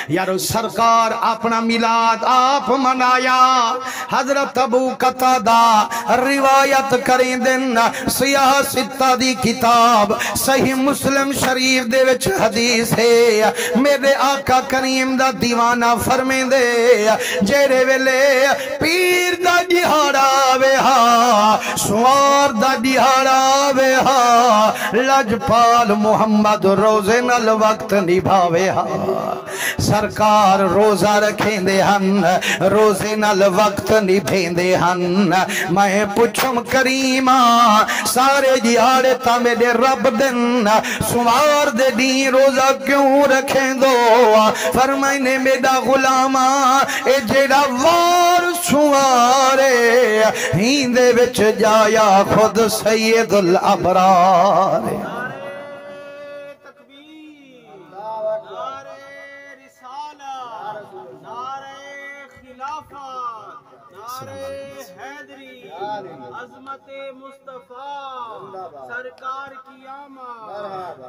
یارو سرکار اپنا میلاد آپ منایا حضرت ابو قتادہ روایت کریں دن سیاہ ستہ دی کتاب صحیح مسلم شریف دے وچ حدیث ہے میرے آقا کریم دا دیوانہ فرمیں دے جیرے ویلے پیر دا دہاڑا وے ہا سوار دا دہاڑا وے ہا لجپال محمد روزے نال وقت نبھاوے ہا سرکار روزہ رکھیں دے ہن روزے نال وقت نبھیں دے ہن میں پوچھم کریمہ سارے دہاڑے تا میرے رب دن سوار دے دین روزہ کیوں رکھیں دو فرمائنے میرا غلامہ اے جیڑا وار سوارے ہیندے وچ جایا خود سید الابرار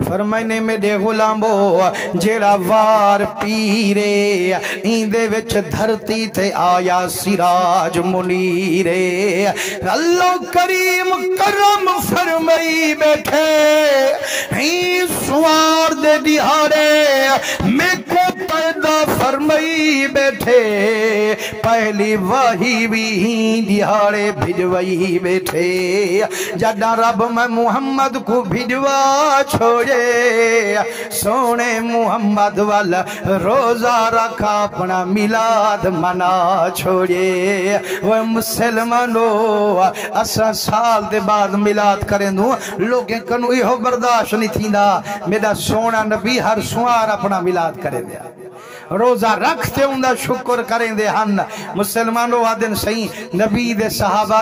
فرمائنے میرے غلامو جیڑا وار پیرے ایندے وچ دھرتی تے آیا سراج منیرے اللہ کریم کرم فرمائی بیٹھے ہی سوار دے دہاڑے میں کو پیدا فرمائی بیٹھے پہلی وحی بھی دہاڑے بھجوائی بیٹھے جڑا رب میں محمد کو بھجوا چھوڑے سونے محمد والا روزہ رکھا اپنا میلاد منا چھوڑے وہ مسلمانو اسا سال دے بعد میلاد کریں دوں لوگیں کنو یہ برداشت نہیں تھی نا میرا سونا نبی ہر سوار اپنا میلاد کرے دیا روزہ رکھتے ہوں دا شکر کریں دے ہن مسلمانو آدن صحیح نبی دے صحابہ